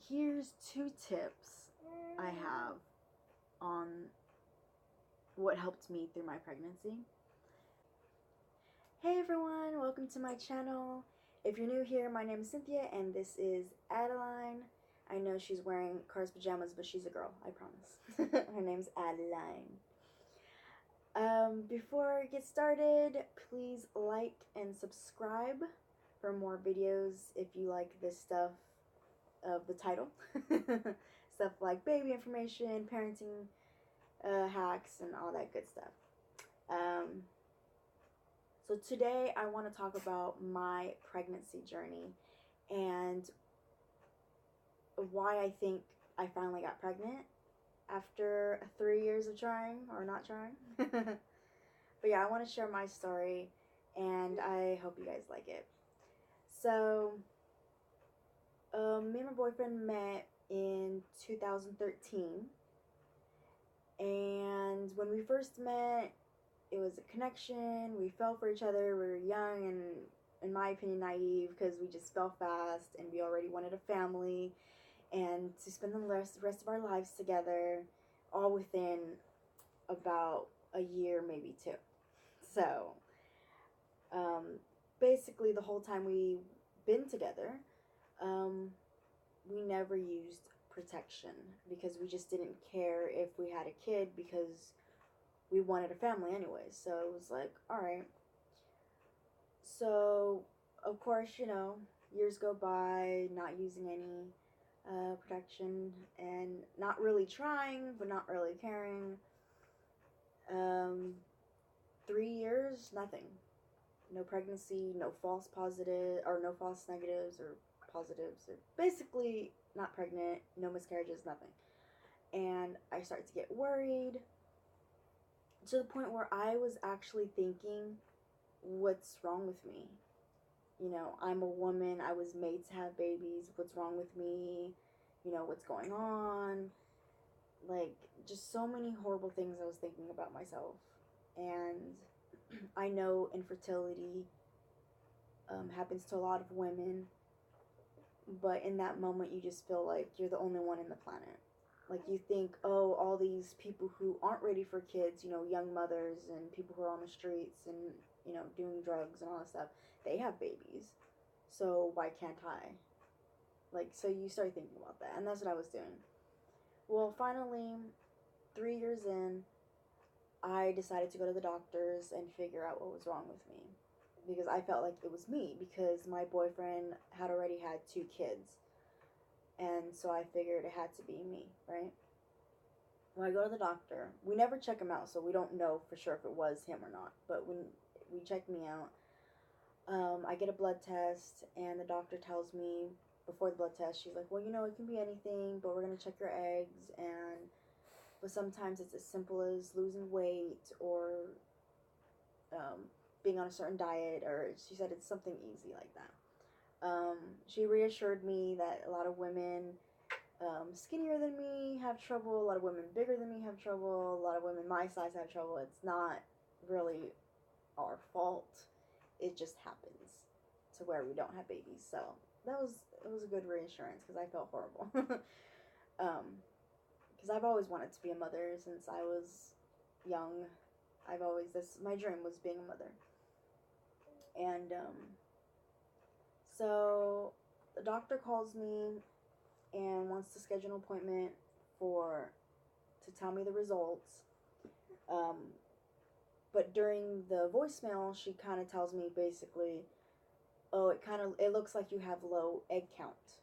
here's 2 tips I have on what helped me through my pregnancy. Hey everyone, welcome to my channel. If you're new here, my name is Cynthia and this is Adeline. I know she's wearing Car's pajamas, but she's a girl, I promise. Her name's Adeline. Before I get started, please like and subscribe for more videos if you like this stuff of the title. Stuff like baby information, parenting hacks, and all that good stuff. So today I want to talk about my pregnancy journey and why I think I finally got pregnant after 3 years of trying or not trying. But yeah, I want to share my story and I hope you guys like it. So me and my boyfriend met in 2013, and when we first met, it was a connection. We fell for each other. We were young and, in my opinion, naive, because we just fell fast and we already wanted a family and to spend the rest of our lives together, all within about a year, maybe 2. So basically the whole time we've been together, we never used protection because we just didn't care if we had a kid, because we wanted a family anyway. So it was like, alright. So of course, you know, years go by not using any protection and not really trying but not really caring. 3 years, nothing. No pregnancy, no false positive, or no false negatives or positives, or basically not pregnant, no miscarriages, nothing. And I started to get worried to the point where I was actually thinking, what's wrong with me? You know, I'm a woman, I was made to have babies, what's wrong with me? You know, what's going on? Like, just so many horrible things I was thinking about myself. And I know infertility happens to a lot of women, but in that moment you just feel like you're the only one in the planet. Like, you think, oh, all these people who aren't ready for kids, you know, young mothers and people who are on the streets and, you know, doing drugs and all that stuff, they have babies. So why can't I? Like, so you start thinking about that, and that's what I was doing. Well, finally, 3 years in, I decided to go to the doctors and figure out what was wrong with me, because I felt like it was me, because my boyfriend had already had 2 kids. And so I figured it had to be me, right? When I go to the doctor, we never check him out, so we don't know for sure if it was him or not. But when we checked me out, I get a blood test, and the doctor tells me before the blood test, she's like, well, you know, it can be anything, but we're going to check your eggs, but sometimes it's as simple as losing weight or being on a certain diet, or she said it's something easy like that. She reassured me that a lot of women skinnier than me have trouble, a lot of women bigger than me have trouble, a lot of women my size have trouble. It's not really our fault. It just happens to where we don't have babies. So it was a good reassurance, because I felt horrible. Because I've always wanted to be a mother since I was young. My dream was being a mother. And so the doctor calls me and wants to schedule an appointment to tell me the results. But during the voicemail, she kind of tells me basically, oh, it looks like you have low egg count.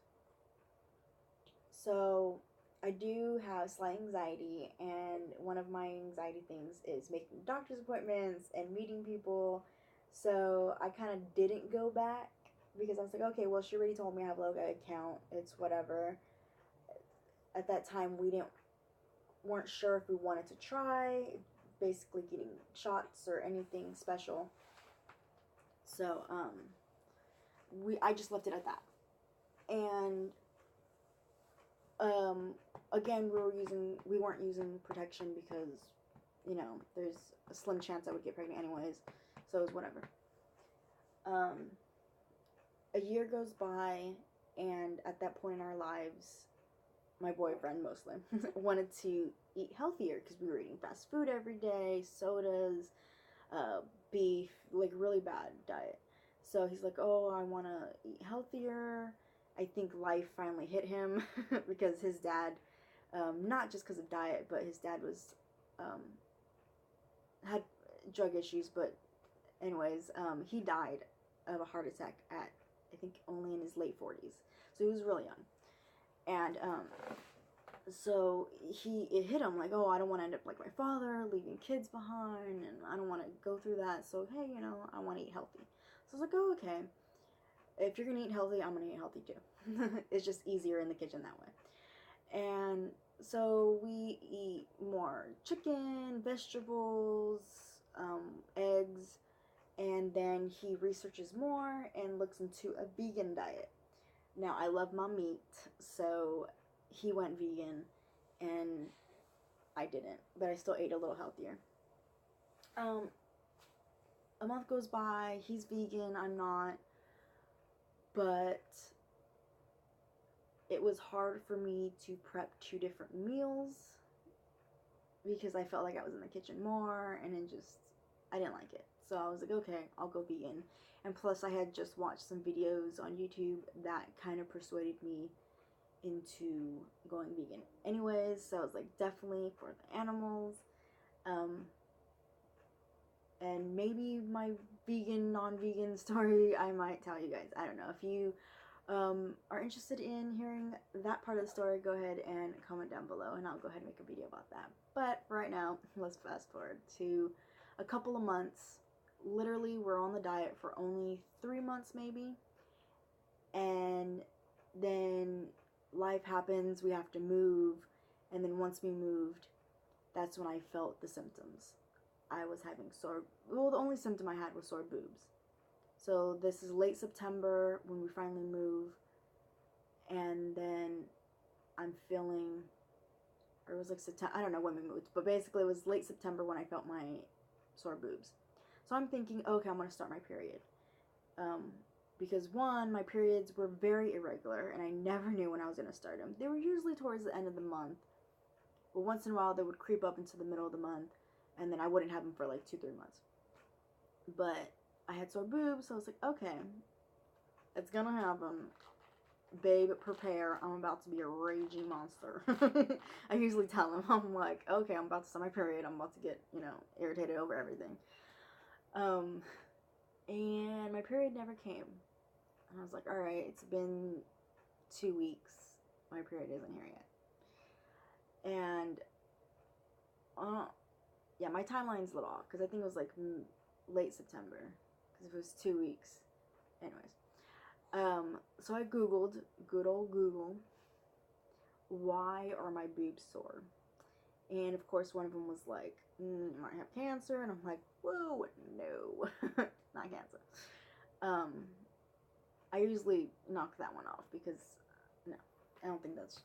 So I do have slight anxiety, and one of my anxiety things is making doctor's appointments and meeting people. So I kind of didn't go back, because I was like, okay, well, she already told me I have low egg count. It's whatever. At that time, we weren't sure if we wanted to try basically getting shots or anything special. So I just left it at that. And again, we weren't using protection because, you know, there's a slim chance I would get pregnant anyways. So it was whatever. A year goes by, and at that point in our lives, my boyfriend mostly, wanted to eat healthier because we were eating fast food every day, sodas, beef, like really bad diet. So he's like, oh, I want to eat healthier. I think life finally hit him because his dad, not just because of diet, but his dad was, had drug issues, but anyways, he died of a heart attack at, I think, only in his late 40s. So he was really young. And so it hit him like, oh, I don't want to end up like my father, leaving kids behind, and I don't want to go through that. So hey, I want to eat healthy. So I was like, oh, okay. If you're gonna eat healthy, I'm gonna eat healthy too. It's just easier in the kitchen that way. And so we eat more chicken, vegetables, eggs, and then he researches more and looks into a vegan diet. Now, I love my meat, so he went vegan, and I didn't, but I still ate a little healthier. A month goes by, he's vegan, I'm not, but it was hard for me to prep 2 different meals because I felt like I was in the kitchen more, and I didn't like it. So I was like, okay, I'll go vegan. And plus, I had just watched some videos on YouTube that kind of persuaded me into going vegan. Anyways, so I was like, definitely for the animals. And maybe my vegan, non-vegan story, I might tell you guys. I don't know. If you are interested in hearing that part of the story, go ahead and comment down below, and I'll go ahead and make a video about that. But right now, let's fast forward to a couple of months. Literally, we're on the diet for only 3 months maybe, and then life happens, we have to move, and then once we moved, that's when I felt the symptoms. I was having the only symptom I had was sore boobs. So this is late September when we finally move, and then I'm feeling, or it was like September, I don't know when we moved, but basically it was late September when I felt my sore boobs. So I'm thinking, okay, I'm going to start my period. Because one, my periods were very irregular, and I never knew when I was going to start them. They were usually towards the end of the month, but once in a while they would creep up into the middle of the month, and then I wouldn't have them for like 2-3 months. But I had sore boobs, so I was like, okay, it's going to happen. Babe, prepare. I'm about to be a raging monster. I usually tell them, I'm like, okay, I'm about to start my period. I'm about to get, irritated over everything. And my period never came. And I was like, alright, it's been 2 weeks. My period isn't here yet. And, yeah, my timeline's a little off, because I think it was like late September, because it was 2 weeks. Anyways. So I Googled, good old Google, why are my boobs sore? And of course one of them was like, you might have cancer, and I'm like, whoa, no, not cancer. I usually knock that one off because, no, I don't think that's,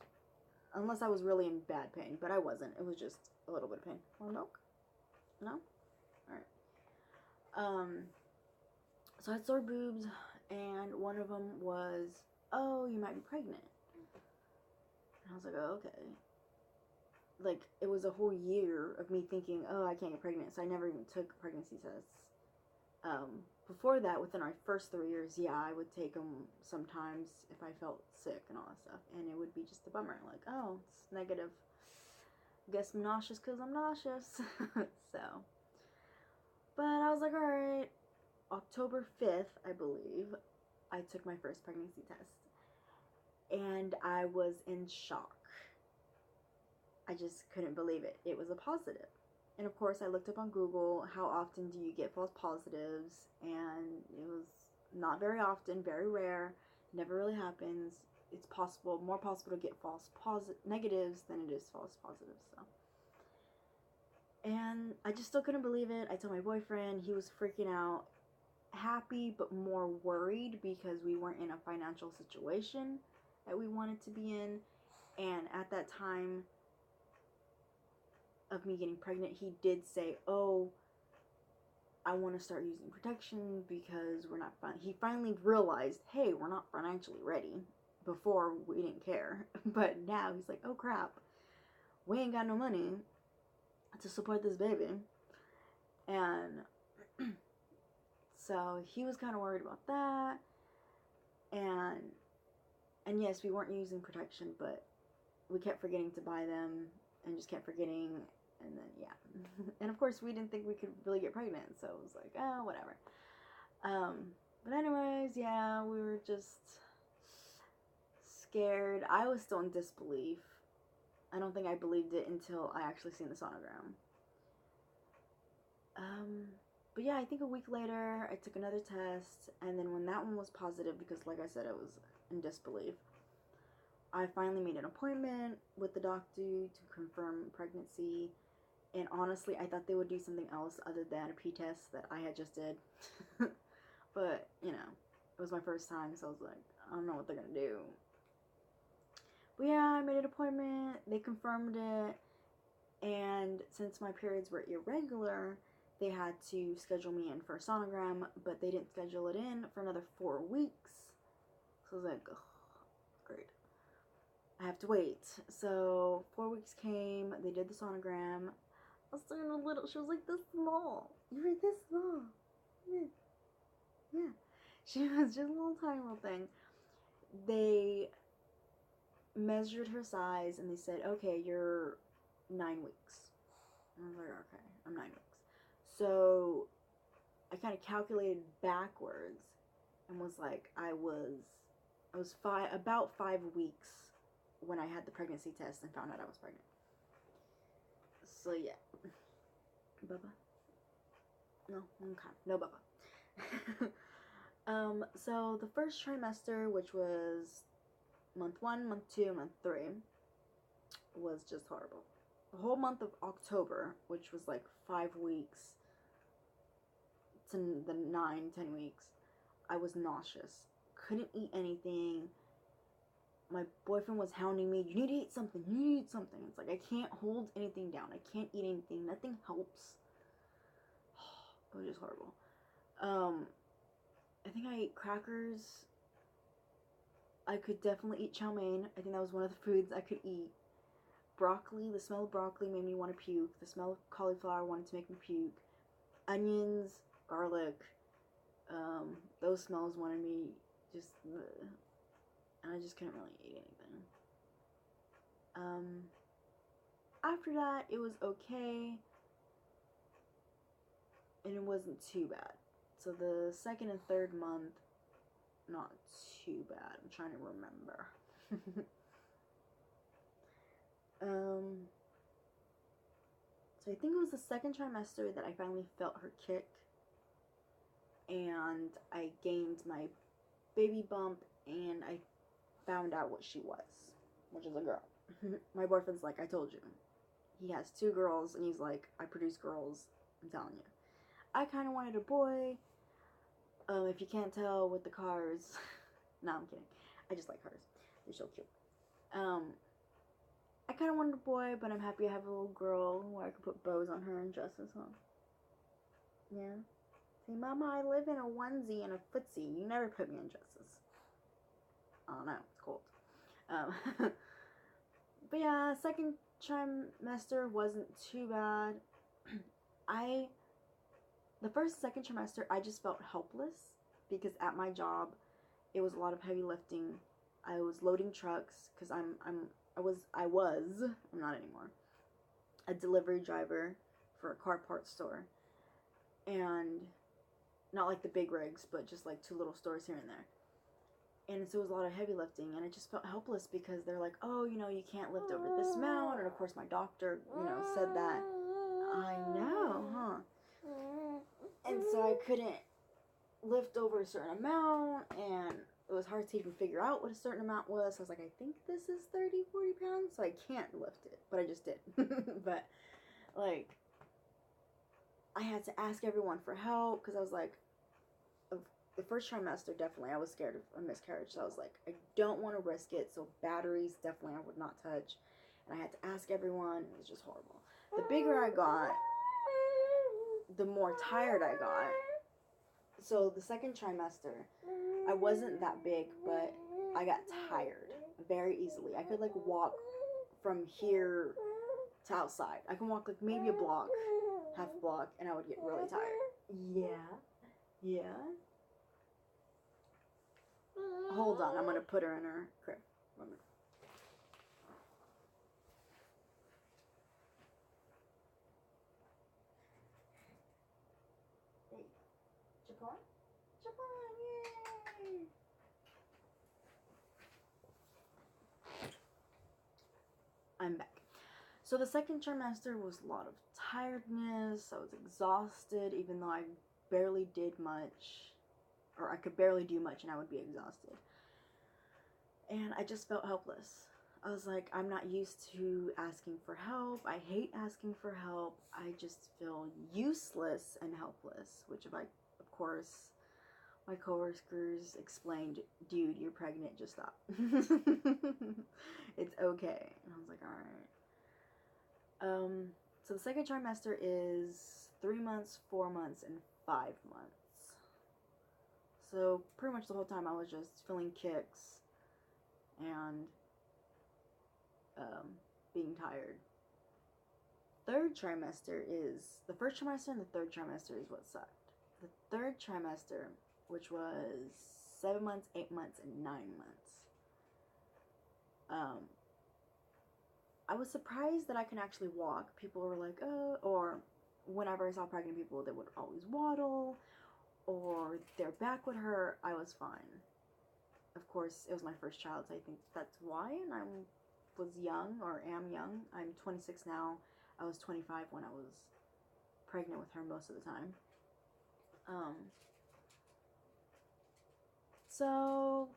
unless I was really in bad pain, but I wasn't. It was just a little bit of pain. More milk? No? Alright. So I had sore boobs, and one of them was, oh, you might be pregnant. And I was like, oh, okay. Like, it was a whole year of me thinking, oh, I can't get pregnant, so I never even took pregnancy tests. Before that, within our first 3 years, yeah, I would take them sometimes if I felt sick and all that stuff, and it would be just a bummer, like, oh, it's negative. Guess I'm nauseous because I'm nauseous. So, but I was like, alright, October 5th, I believe, I took my first pregnancy test, and I was in shock. I just couldn't believe it. It was a positive. And of course, I looked up on Google, how often do you get false positives? And it was not very often, very rare, never really happens. It's possible, more possible to get false negatives than it is false positives. So, and I just still couldn't believe it. I told my boyfriend, he was freaking out, happy but more worried because we weren't in a financial situation that we wanted to be in. And at that time of me getting pregnant, he did say, oh, I want to start using protection because we're not he finally realized, hey, we're not financially ready, Before, we didn't care. But now he's like, oh crap, we ain't got no money to support this baby. And so he was kind of worried about that. And yes, we weren't using protection, but we kept forgetting to buy them and just kept forgetting. And then, yeah. And of course, we didn't think we could really get pregnant. So it was like, oh, whatever. But anyways, yeah, we were just scared. I was still in disbelief. I don't think I believed it until I actually seen the sonogram. But yeah, I think a week later, I took another test, and then when that one was positive, because like I said, I was in disbelief, I finally made an appointment with the doctor to confirm pregnancy, and honestly, I thought they would do something else other than a P-test that I had just did. But, you know, it was my first time, so I was like, I don't know what they're gonna do. But yeah, I made an appointment, they confirmed it, and since my periods were irregular, they had to schedule me in for a sonogram, but they didn't schedule it in for another 4 weeks. So I was like, oh, great. I have to wait. So 4 weeks came, they did the sonogram. I was starting a little, she was like this small. You were this small. Yeah. She was just a little tiny little thing. They measured her size and they said, okay, you're 9 weeks. And I was like, okay, I'm 9 weeks. So I kind of calculated backwards and was like, I was about 5 weeks when I had the pregnancy test and found out I was pregnant. So yeah. Bubba? No? Okay. No Bubba. So the first trimester, which was month 1, month 2, month 3, was just horrible. The whole month of October, which was like 5 weeks to the 9-10 weeks, I was nauseous. Couldn't eat anything. My boyfriend was hounding me. You need to eat something. You need to eat something. It's like I can't hold anything down. I can't eat anything. Nothing helps. It was just horrible. I think I ate crackers. I could definitely eat chow mein. I think that was one of the foods I could eat. Broccoli. The smell of broccoli made me want to puke. The smell of cauliflower wanted to make me puke. Onions, garlic. Those smells wanted me just... and I just couldn't really eat anything. After that, it was okay, and it wasn't too bad. So the 2nd and 3rd month, not too bad. I'm trying to remember. So I think it was the 2nd trimester that I finally felt her kick, and I gained my baby bump, and I found out what she was, which is a girl. My boyfriend's like, I told you. He has 2 girls, and he's like, I produce girls, I'm telling you. I kind of wanted a boy. If you can't tell with the cars. No, I'm kidding. I just like cars. They're so cute. I kind of wanted a boy, but I'm happy I have a little girl where I can put bows on her and dresses, huh? Yeah. Say, Mama, I live in a onesie and a footsie. You never put me in dresses. Oh no, it's cold. But yeah, 2nd trimester wasn't too bad. The 2nd trimester, I just felt helpless because at my job, it was a lot of heavy lifting. I was loading trucks because I was, I'm not anymore, a delivery driver for a car parts store. And not like the big rigs, but just like 2 little stores here and there. And so it was a lot of heavy lifting, and I just felt helpless because they're like, oh, you know, you can't lift over this amount. And of course my doctor, you know, said that. I know, huh? And so I couldn't lift over a certain amount, and it was hard to even figure out what a certain amount was. So I was like, I think this is 30, 40 pounds, so I can't lift it. But I just did. But, like, I had to ask everyone for help, because I was like, the 1st trimester, definitely, I was scared of a miscarriage. So I was like, I don't want to risk it. So batteries, definitely, I would not touch. And I had to ask everyone. It was just horrible. The bigger I got, the more tired I got. So the 2nd trimester, I wasn't that big, but I got tired very easily. I could like walk from here to outside. I can walk like maybe a block, half a block, and I would get really tired. Yeah. Hold on, I'm gonna put her in her crib. 1 minute. Hey, Japan? Yay! I'm back. So the second trimester was a lot of tiredness. I was exhausted, even though I barely did much, or I could barely do much and I would be exhausted. And I just felt helpless. I was like, I'm not used to asking for help. I hate asking for help. I just feel useless and helpless, which of course, my coworkers explained, dude, you're pregnant, just stop. It's okay. And I was like, alright. So the second trimester is 3 months, 4 months, and 5 months. So pretty much the whole time I was just feeling kicks and being tired. Third trimester is, the first trimester and the third trimester is what sucked. The third trimester, which was 7 months, 8 months, and 9 months. I was surprised that I can actually walk. People were like, oh, or whenever I saw pregnant people, they would always waddle, or their back would hurt. I was fine. Of course, it was my first child, so I think that's why, and I was young, or am young. I'm 26 now. I was 25 when I was pregnant with her most of the time. So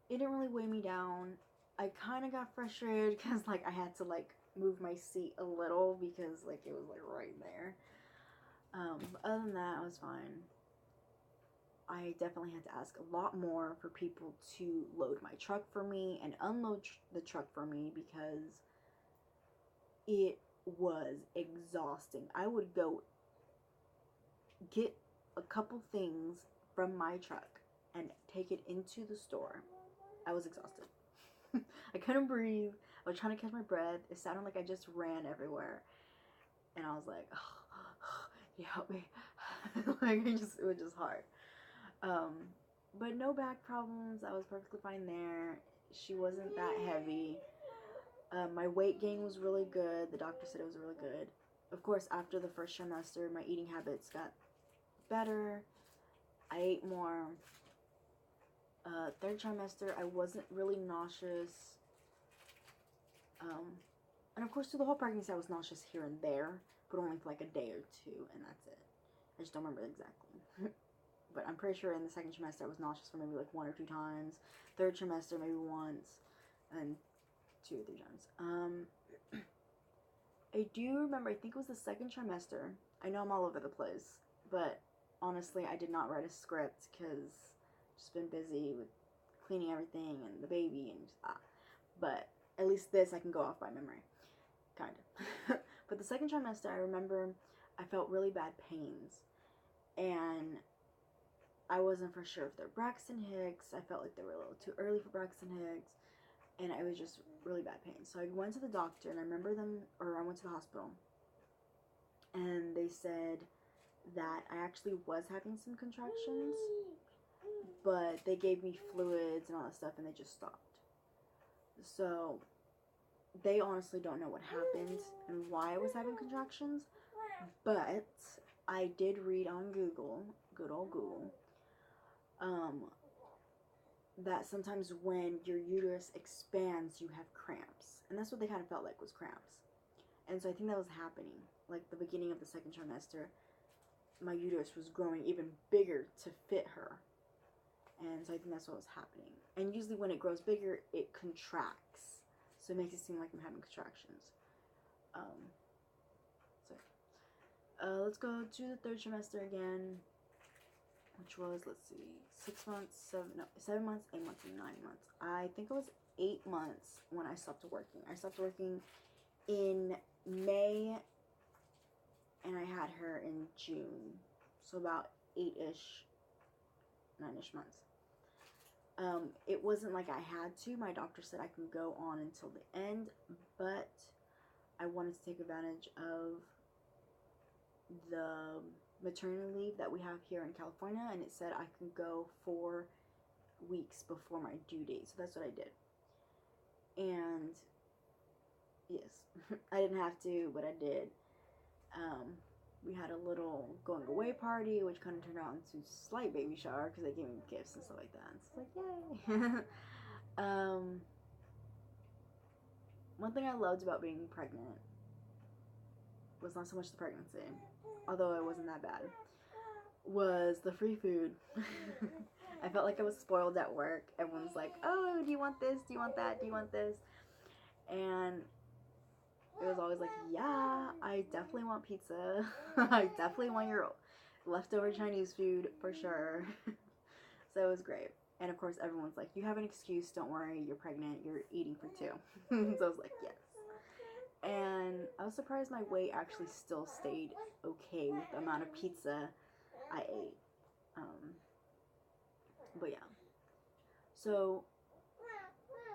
it didn't really weigh me down. I kind of got frustrated because like I had to like move my seat a little because like it was like right there. But other than that, I was fine. I definitely had to ask a lot more for people to load my truck for me and unload the truck for me because it was exhausting. I would go get a couple things from my truck and take it into the store. I was exhausted. I couldn't breathe. I was trying to catch my breath. It sounded like I just ran everywhere. And I was like, oh, you help me. Like, it was just hard. But no back problems. I was perfectly fine there. She wasn't that heavy. My weight gain was really good. The doctor said it was really good. Of course, after the first trimester, my eating habits got better. I ate more. Third trimester, I wasn't really nauseous. And of course, through the whole pregnancy, I was nauseous here and there, but only for like a day or two, and that's it. I just don't remember exactly. But I'm pretty sure in the second trimester, I was nauseous for maybe like 1 or 2 times. Third trimester, maybe once, and 2 or 3 times. I do remember, I think it was the second trimester. I know I'm all over the place, but honestly, I did not write a script because just been busy with cleaning everything and the baby and but at least this I can go off by memory, kind of. But the second trimester, I remember I felt really bad pains, and I wasn't for sure if they're Braxton Hicks. I felt like they were a little too early for Braxton Hicks, and it was just really bad pain. So I went to the doctor, and I remember I went to the hospital, and they said that I actually was having some contractions, but they gave me fluids and all that stuff, and they just stopped. So they honestly don't know what happened and why I was having contractions, but I did read on Google, good old Google, that sometimes when your uterus expands, you have cramps, and that's what they kind of felt like, was cramps. And so I think that was happening, like the beginning of the second trimester, my uterus was growing even bigger to fit her. And so I think that's what was happening. And usually when it grows bigger, it contracts. So it makes it seem like I'm having contractions. Let's go to the third trimester again, which was, let's see, 7 months, 8 months, and 9 months. I think it was 8 months when I stopped working. I stopped working in May, and I had her in June. So about 8-ish, 9-ish months. It wasn't like I had to. My doctor said I can go on until the end, but I wanted to take advantage of the maternity leave that we have here in California, and it said I can go 4 weeks before my due date, so that's what I did. And yes, I didn't have to, but I did. We had a little going away party, which kind of turned out into a slight baby shower because they gave me gifts and stuff like that. And it's like, yay. One thing I loved about being pregnant was not so much the pregnancy, although it wasn't that bad, was the free food. I felt like I was spoiled at work. Everyone's like, oh, do you want this? Do you want that? Do you want this? And it was always like, yeah, I definitely want pizza. I definitely want your leftover Chinese food for sure. So it was great. And of course, everyone's like, you have an excuse. Don't worry. You're pregnant. You're eating for 2. So I was like, yes. And I was surprised my weight actually still stayed okay with the amount of pizza I ate. But yeah. So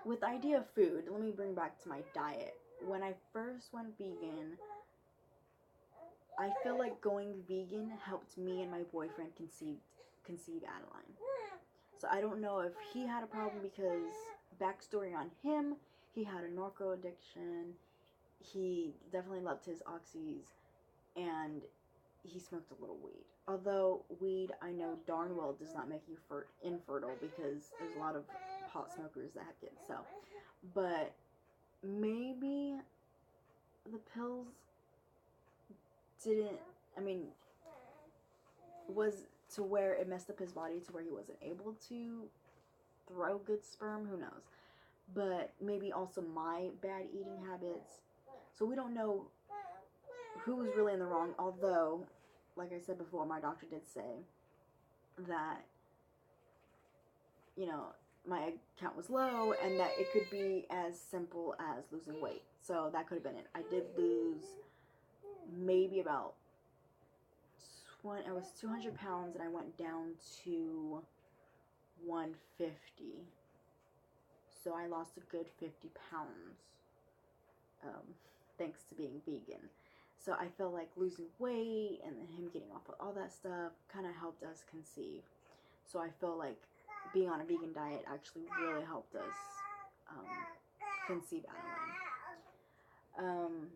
with the idea of food, let me bring back to my diet. When I first went vegan, I feel like going vegan helped me and my boyfriend conceive Adeline. So I don't know if he had a problem, because backstory on him, he had a narco addiction. He definitely loved his oxys, and he smoked a little weed. Although weed, I know darn well, does not make you infertile, because there's a lot of pot smokers that have kids. So, but maybe the pills was to where it messed up his body to where he wasn't able to throw good sperm. Who knows? But maybe also my bad eating habits. So we don't know who was really in the wrong, although, like I said before, my doctor did say that, my egg count was low, and that it could be as simple as losing weight. So that could have been it. I did lose maybe about I was 200 pounds, and I went down to 150. So I lost a good 50 pounds, thanks to being vegan. So I felt like losing weight and him getting off of all that stuff kind of helped us conceive. So I feel like being on a vegan diet actually really helped us conceive Adeline.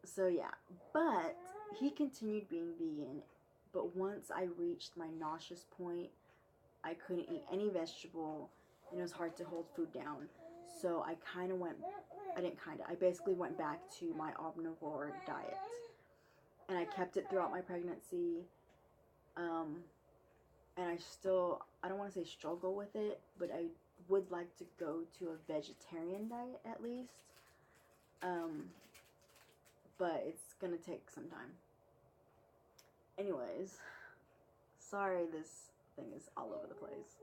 So yeah, but he continued being vegan. But once I reached my nauseous point, I couldn't eat any vegetable, and it was hard to hold food down. So I basically went back to my omnivore diet. And I kept it throughout my pregnancy. And I don't want to say struggle with it, but I would like to go to a vegetarian diet at least. But it's gonna take some time. Anyways, sorry this thing is all over the place,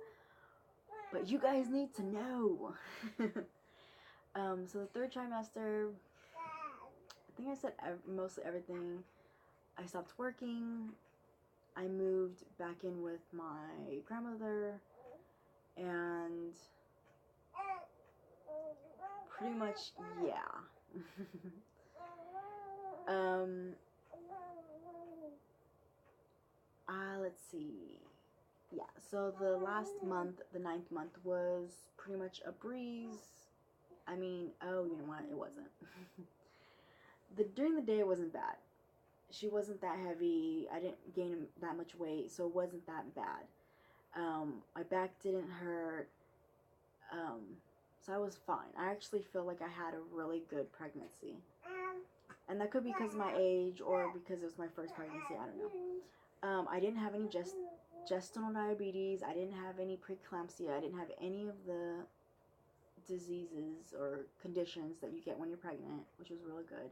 but you guys need to know. So the 3rd trimester, I think I said mostly everything. I stopped working. I moved back in with my grandmother, and pretty much, yeah. Let's see. Yeah, so the last month, the 9th month, was pretty much a breeze. I mean, oh, you know what? It wasn't. During the day, it wasn't bad. She wasn't that heavy. I didn't gain that much weight, so it wasn't that bad. My back didn't hurt. So I was fine. I actually feel like I had a really good pregnancy. And that could be because of my age, or because it was my first pregnancy. I don't know. I didn't have any gestational diabetes. I didn't have any preeclampsia. I didn't have any of the diseases or conditions that you get when you're pregnant, which was really good.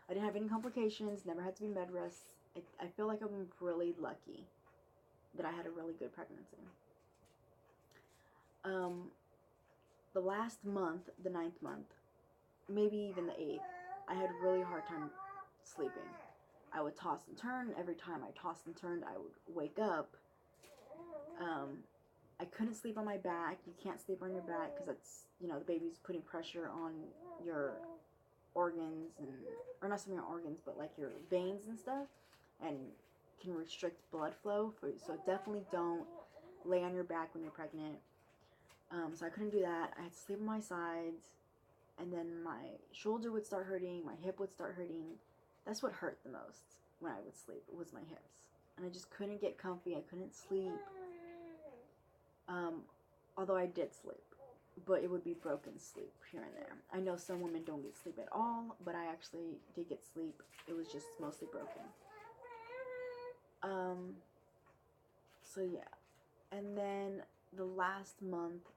I didn't have any complications. Never had to be bed rest. I feel like I'm really lucky that I had a really good pregnancy. The last month, the 9th month, maybe even the 8th, I had a really hard time sleeping. I would toss and turn. Every time I tossed and turned, I would wake up. I couldn't sleep on my back. You can't sleep on your back because that's, you know, the baby's putting pressure on your organs, and, or not some of your organs, but like your veins and stuff, and can restrict blood flow. So definitely don't lay on your back when you're pregnant. So I couldn't do that. I had to sleep on my sides, and then my shoulder would start hurting, my hip would start hurting. That's what hurt the most when I would sleep, was my hips. And I just couldn't get comfy. I couldn't sleep. Although I did sleep, but it would be broken sleep here and there. I know some women don't get sleep at all, but I actually did get sleep. It was just mostly broken. So yeah. And then the last month,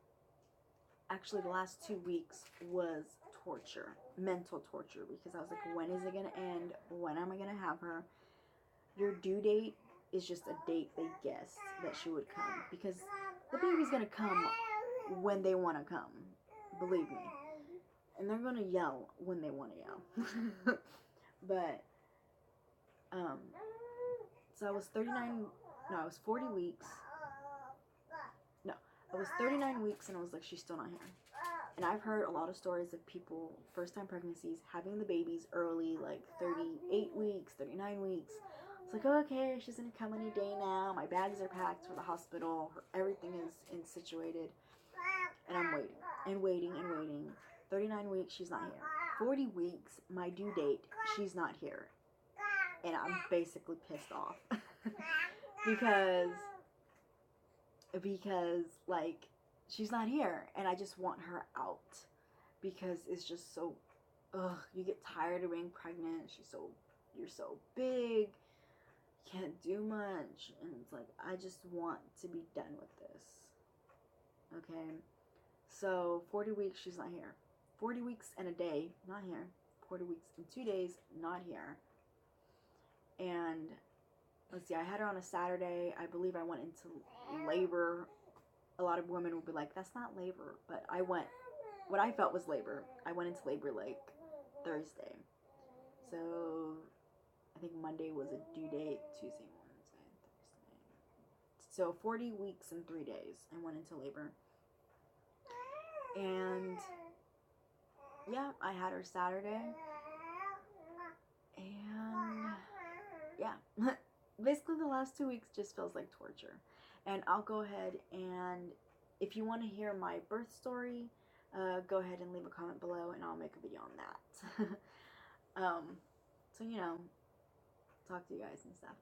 actually the last 2 weeks, was torture, mental torture, because I was like, when is it going to end? When am I going to have her? Your due date is just a date they guessed that she would come, because the baby's going to come when they want to come, believe me. And they're going to yell when they want to yell. But, so I was 40 weeks. No, I was 39 weeks, and I was like, she's still not here. And I've heard a lot of stories of people, first-time pregnancies, having the babies early, like 38 weeks, 39 weeks. It's like, oh, okay, she's going to come any day now. My bags are packed for the hospital. Everything is situated. And I'm waiting and waiting and waiting. 39 weeks, she's not here. 40 weeks, my due date, she's not here. And I'm basically pissed off. because, like, she's not here. And I just want her out. Because it's just so, you get tired of being pregnant. You're so big. Can't do much. And it's like, I just want to be done with this. Okay? So, 40 weeks, she's not here. 40 weeks and a day, not here. 40 weeks and 2 days, not here. And, let's see, I had her on a Saturday. I believe I went into labor. A lot of women would be like, that's not labor. But I went, what I felt was labor. I went into labor, like, Thursday. So, I think Monday was a due date. Tuesday, Wednesday, Thursday. So, 40 weeks and 3 days, I went into labor. And, yeah, I had her Saturday. And, yeah. Basically, the last 2 weeks just feels like torture. And I'll go ahead and, if you want to hear my birth story, go ahead and leave a comment below, and I'll make a video on that. So, you know, talk to you guys and stuff.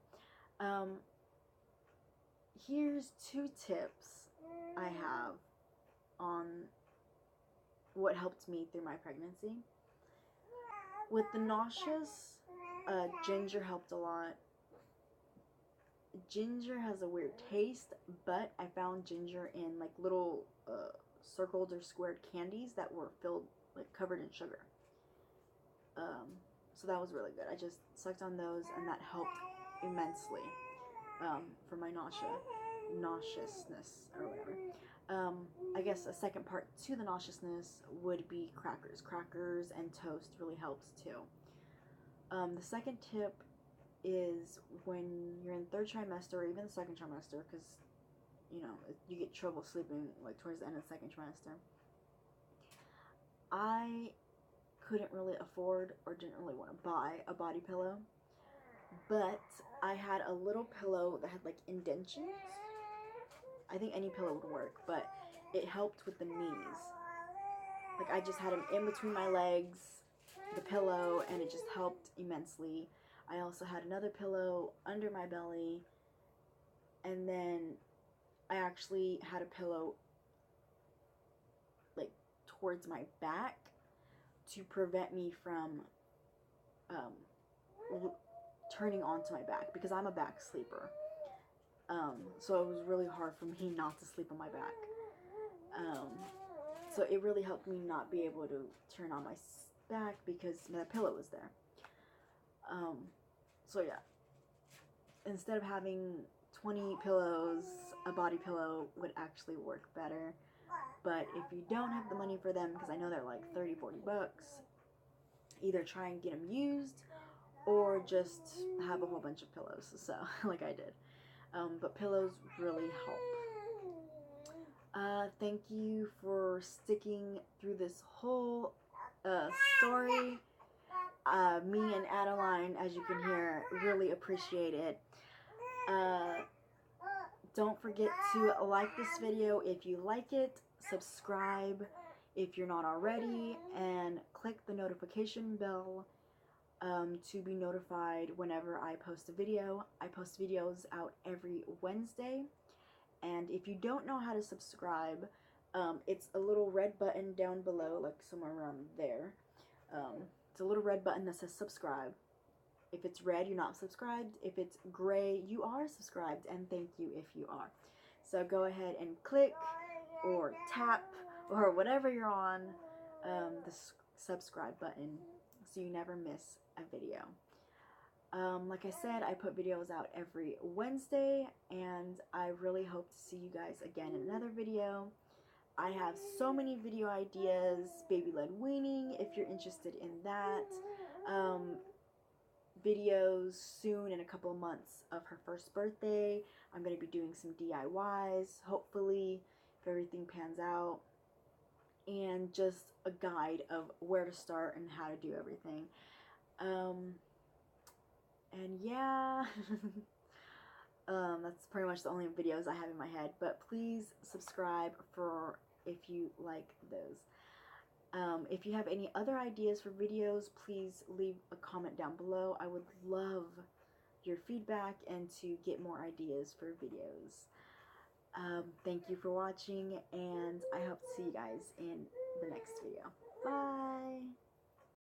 Here's 2 tips I have on what helped me through my pregnancy. With the nauseous, ginger helped a lot. Ginger has a weird taste, but I found ginger in like little circled or squared candies that were filled, like, covered in sugar. So that was really good. I just sucked on those, and that helped immensely for my nauseousness or whatever. I guess a second part to the nauseousness would be crackers. Crackers and toast really helps too. The second tip is when you're in 3rd trimester or even the 2nd trimester, because, you know, you get trouble sleeping like towards the end of the 2nd trimester. I couldn't really afford or didn't really want to buy a body pillow, but I had a little pillow that had like indentions. I think any pillow would work, but it helped with the knees. Like, I just had them in between my legs, the pillow, and it just helped immensely. I also had another pillow under my belly, and then I actually had a pillow like towards my back to prevent me from turning onto my back, because I'm a back sleeper. So it was really hard for me not to sleep on my back. So it really helped me not be able to turn on my back because my pillow was there. So yeah, instead of having 20 pillows, a body pillow would actually work better. But if you don't have the money for them, because I know they're like 30, 40 bucks, either try and get them used or just have a whole bunch of pillows, so like I did. But pillows really help. Thank you for sticking through this whole story. Me and Adeline, as you can hear, really appreciate it. Don't forget to like this video if you like it, subscribe if you're not already, and click the notification bell to be notified whenever I post a video. I post videos out every Wednesday. And if you don't know how to subscribe, it's a little red button down below, like somewhere around there. It's a little red button that says subscribe. If it's red, you're not subscribed. If it's gray, you are subscribed, and thank you if you are. So go ahead and click or tap or whatever you're on the subscribe button so you never miss a video. Like I said, I put videos out every Wednesday, and I really hope to see you guys again in another video. I have so many video ideas, baby-led weaning, if you're interested in that. Videos soon in a couple of months of her first birthday. I'm going to be doing some DIYs, hopefully, if everything pans out. And just a guide of where to start and how to do everything. And yeah, that's pretty much the only videos I have in my head. But please subscribe for if you like those. If you have any other ideas for videos, please leave a comment down below. I would love your feedback and to get more ideas for videos. Thank you for watching, and I hope to see you guys in the next video. Bye!